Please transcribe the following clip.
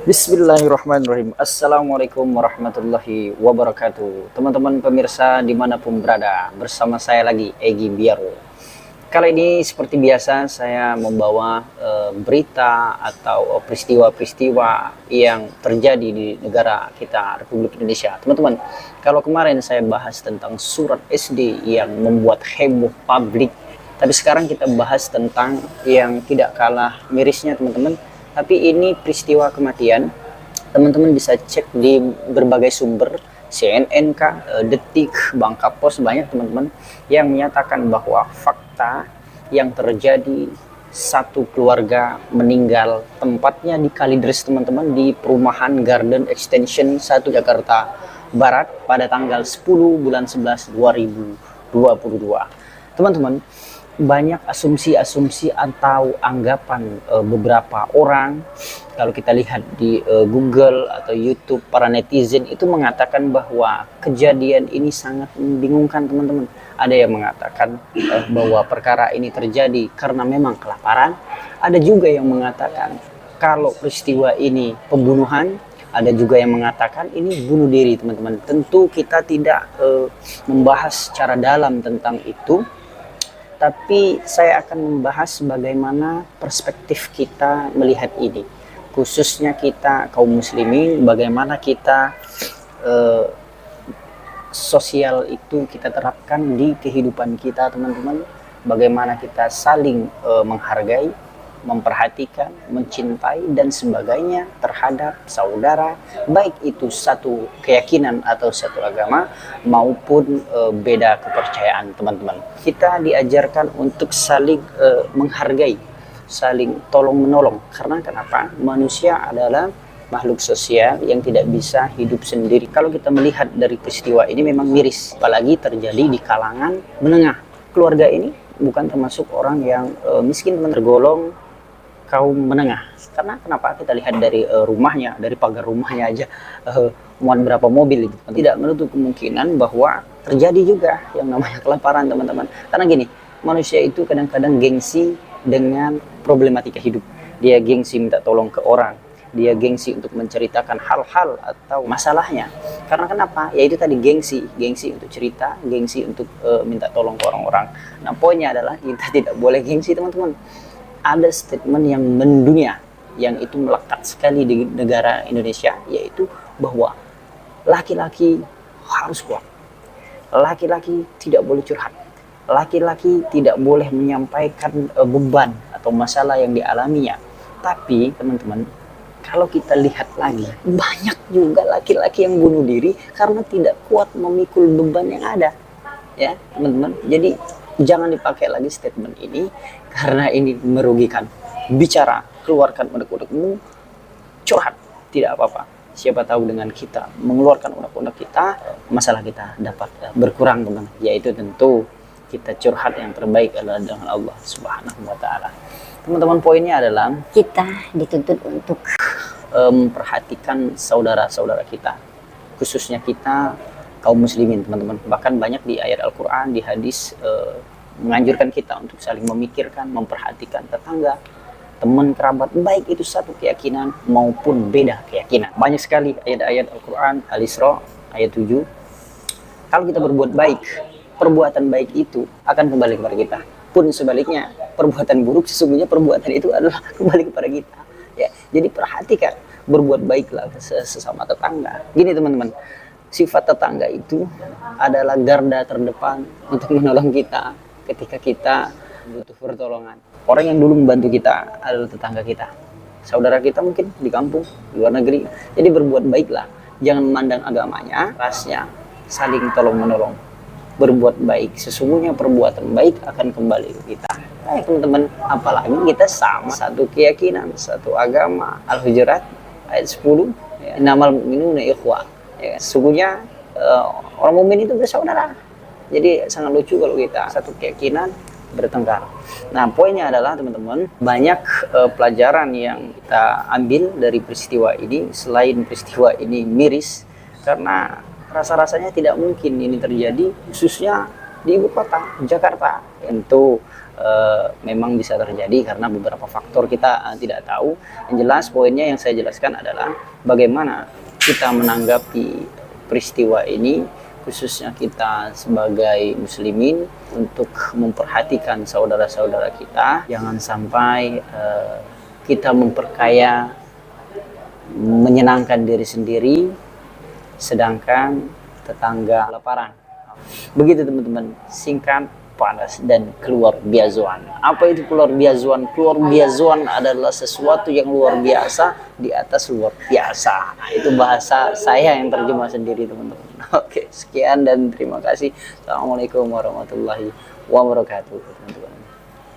Bismillahirrahmanirrahim. Assalamualaikum warahmatullahi wabarakatuh. Teman-teman pemirsa dimanapun berada, bersama saya lagi Egy Biaro. Kali ini seperti biasa saya membawa berita atau peristiwa-peristiwa yang terjadi di negara kita Republik Indonesia. Teman-teman, kalau kemarin saya bahas tentang surat SD yang membuat heboh publik, tapi sekarang kita bahas tentang yang tidak kalah mirisnya teman-teman. Tapi ini peristiwa kematian, teman-teman bisa cek di berbagai sumber, CNN kah, Detik, Bangka Pos, banyak teman-teman yang menyatakan bahwa fakta yang terjadi satu keluarga meninggal tempatnya di Kalideres teman-teman, di perumahan Garden Extension 1 Jakarta Barat pada tanggal 10 bulan 11 2022. Teman-teman, banyak asumsi-asumsi atau anggapan beberapa orang. Kalau kita lihat di Google atau YouTube, para netizen itu mengatakan bahwa kejadian ini sangat membingungkan teman-teman. Ada yang mengatakan bahwa perkara ini terjadi karena memang kelaparan. Ada juga yang mengatakan kalau peristiwa ini pembunuhan. Ada juga yang mengatakan ini bunuh diri teman-teman. Tentu kita tidak membahas secara dalam tentang itu, tapi saya akan membahas bagaimana perspektif kita melihat ini, khususnya kita kaum muslimin, bagaimana kita sosial itu kita terapkan di kehidupan kita teman-teman, bagaimana kita saling menghargai, memperhatikan, mencintai dan sebagainya terhadap saudara, baik itu satu keyakinan atau satu agama maupun beda kepercayaan teman-teman. Kita diajarkan untuk saling menghargai, saling tolong menolong. Karena kenapa? Manusia adalah makhluk sosial yang tidak bisa hidup sendiri. Kalau kita melihat dari peristiwa ini memang miris, apalagi terjadi di kalangan menengah. Keluarga ini bukan termasuk orang yang miskin, tergolong kaum menengah. Karena kenapa? Kita lihat dari rumahnya, dari pagar rumahnya aja muat berapa mobil itu. Tidak menutup kemungkinan bahwa terjadi juga yang namanya kelaparan teman-teman. Karena gini, manusia itu kadang-kadang gengsi dengan problematika hidup. Dia gengsi minta tolong ke orang, dia gengsi untuk menceritakan hal-hal atau masalahnya. Karena kenapa? Ya itu tadi, gengsi untuk cerita, gengsi untuk minta tolong ke orang-orang. Nah, poinnya adalah kita tidak boleh gengsi teman-teman. Ada statement yang mendunia, yang itu melekat sekali di negara Indonesia, yaitu bahwa laki-laki harus kuat, laki-laki tidak boleh curhat, laki-laki tidak boleh menyampaikan beban atau masalah yang dialaminya. Tapi teman-teman, kalau kita lihat lagi, banyak juga laki-laki yang bunuh diri karena tidak kuat memikul beban yang ada, ya teman-teman. Jadi jangan dipakai lagi statement ini, karena ini merugikan. Bicara, keluarkan unek-unekmu, curhat, tidak apa-apa. Siapa tahu dengan kita mengeluarkan unek-unek kita, masalah kita dapat berkurang teman. Yaitu tentu kita curhat yang terbaik adalah dengan Allah Subhanahu wa Ta'ala. Teman-teman, poinnya adalah kita dituntut untuk memperhatikan saudara-saudara kita, khususnya kita kaum muslimin teman-teman. Bahkan banyak di ayat Al-Quran, di hadis menganjurkan kita untuk saling memikirkan, memperhatikan tetangga, teman, kerabat, baik itu satu keyakinan maupun beda keyakinan. Banyak sekali ayat-ayat Al-Quran, Al-Isra ayat 7. Kalau kita berbuat baik, perbuatan baik itu akan kembali kepada kita. Pun sebaliknya, perbuatan buruk sesungguhnya perbuatan itu adalah kembali kepada kita. Ya, jadi perhatikan, berbuat baiklah ke sesama tetangga. Gini teman-teman, sifat tetangga itu adalah garda terdepan untuk menolong kita ketika kita butuh pertolongan. Orang yang dulu membantu kita adalah tetangga kita, saudara kita mungkin di kampung, di luar negeri. Jadi berbuat baiklah, jangan memandang agamanya, rasnya, saling tolong menolong. Berbuat baik, sesungguhnya perbuatan baik akan kembali ke kita. Baik teman-teman, apalagi kita sama satu keyakinan, satu agama. Al-Hujurat ayat 10, ya, innamal mu'minuna ikhwah. Ya, sesungguhnya orang mukmin itu bersaudara. Jadi sangat lucu kalau kita satu keyakinan bertengkar. Nah, poinnya adalah teman-teman, banyak pelajaran yang kita ambil dari peristiwa ini. Selain peristiwa ini miris, karena rasa-rasanya tidak mungkin ini terjadi, khususnya di ibu kota Jakarta. Tentu memang bisa terjadi karena beberapa faktor kita tidak tahu. Yang jelas poinnya yang saya jelaskan adalah bagaimana kita menanggapi peristiwa ini, khususnya kita sebagai muslimin, untuk memperhatikan saudara-saudara kita. Jangan sampai kita memperkaya, menyenangkan diri sendiri, sedangkan tetangga kelaparan. Begitu teman-teman, singkat, panas, dan keluar biazuan. Apa itu keluar biazuan? Keluar biazuan adalah sesuatu yang luar biasa di atas luar biasa. Nah, itu bahasa saya yang terjemah sendiri teman-teman. Oke, sekian dan terima kasih. Assalamualaikum warahmatullahi wabarakatuh.